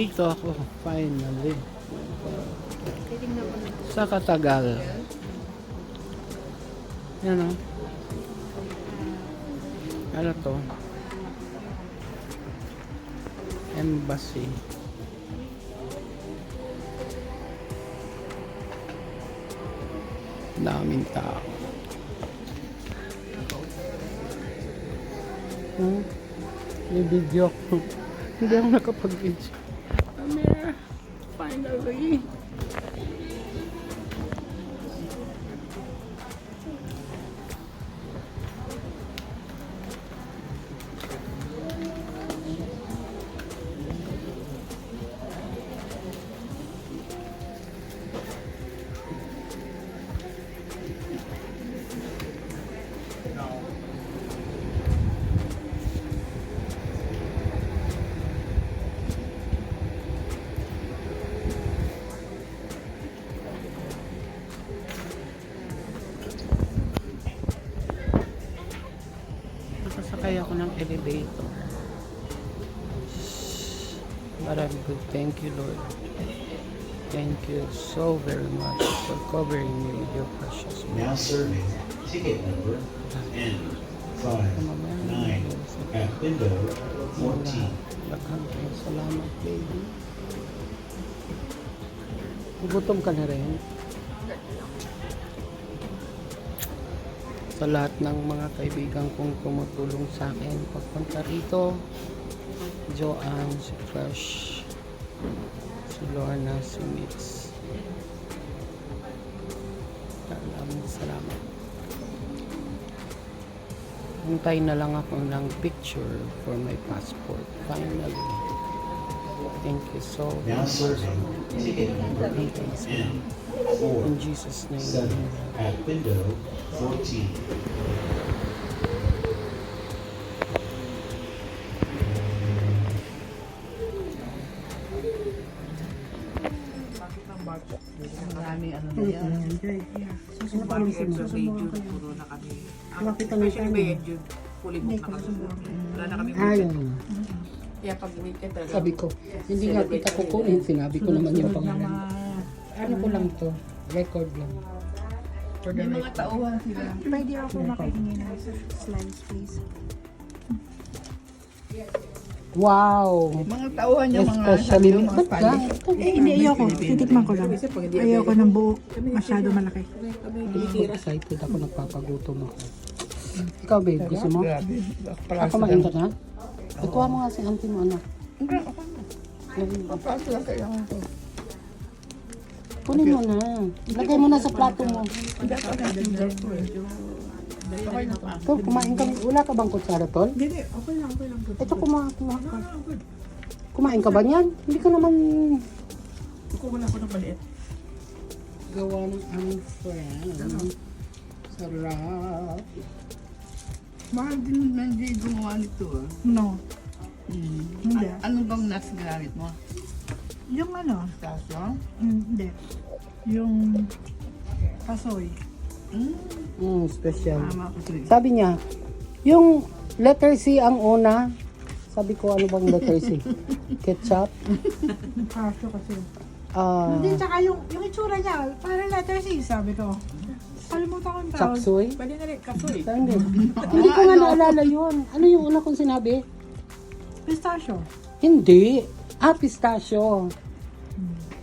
Nandito ako, finally. Titingnan ko na. Sa Katagal. Yan o. Ano to? Embassy. Daming tao. May video ko. Hindi ako nakapag-video. Amir, finally. Nakasakay ako ng elevator. But I'm good. Thank you, Lord. Thank you so very much for covering me with your precious Now blood. serving ticket number N59 at window 14. Lakhang salamat, baby. Gutom ka na rin. Sa lahat ng mga kaibigan kong tumutulong sa akin pagpunta rito, Joanne, si Crush, si Lorna, si Mitz. Maraming salamat. Hintay na lang ako ng picture for my passport. Finally. Thank you so Now much. serving ticket number In Jesus' name. N47 at window 14. Maraming ano na yan. Susumbang sa video, puro na kami. Especially medyo fully book na kami. Wala na kami weekend. Kaya pag weekend talaga. Sabi ko, hindi nga kita kukunin. Sinabi ko naman yung pangalan. Ano ko lang to? Record lang. For the May mga tauhan sila. Pwede ako makahingi ng slides, please. Wow! Mga tauhan yung mga Especially yung with mga ka. Spanish. Hindi, ayoko. Titikman ko lang. Kasi pag hindi Ayoko ng buo. Masyado malaki. Excited ako, nagpapagutom ako. Ikaw, babe, gusto mo? Grabe. Ako kumain ka na? Ikuha mo nga si auntie mo, anak. Papaso lang kailangan ko. Kunin mo na. Lagay mo na sa plato mo. Hindi ako nag-dessert ko eh. Okay na pa. Tol, kumain ka. Wala ka bang kutsara, Tol? Hindi, okay lang. Ito, kumain ka. Kumain ka ba niyan? Hindi ka naman Kukuha ako ng maliit. gawa ng aming friend. Sarap. Mahal din hindi gumawa nito ah. No. Hindi. Ano bang nuts ginamit mo? Yung ano? Stasyo? Hindi. Yung pasoy. Special. Tama ko ito. Sabi niya, yung letter C ang una. Sabi ko, ano bang letter C? Ketchup? Kaso kasi. Ah, Hindi, tsaka yung itsura niya, parang letter C, sabi ko. Kalimutan ko yung tawag. chapsuy? Pwede na rin kasoy. Hindi. Hindi ko nga naalala yun. Ano yung una kong sinabi? Pistachio. Hindi. Pistachio.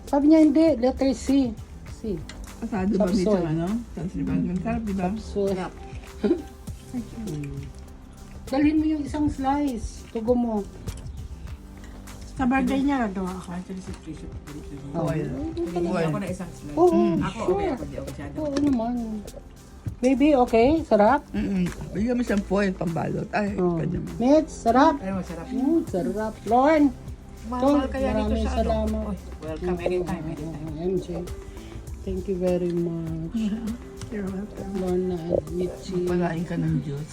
Sabi niya hindi, letter C. C. Pasado ba Chapsoy. dito ano? Chapsoy ba? Masarap di ba? So, dalhin mo yung isang slice. Tugo mo. Sa birthday niya, nagawa ako. Oil. Oil. Ako na isang slice. Oo, Ako, sure. okay ako. Di ako masyado. Oo naman. Baby, okay? Sarap? Bigyan mo siyang foil pambalot. Ay, Oh. pwede mo. Mitch, sarap? Ay, masarap. Sarap. Lorne, Mahal kaya dito maraming sa ano. salamat. Oy, welcome anytime, anytime. MJ, thank you very much. You're welcome. Lorna and Mitchie. Palain ka ng Diyos.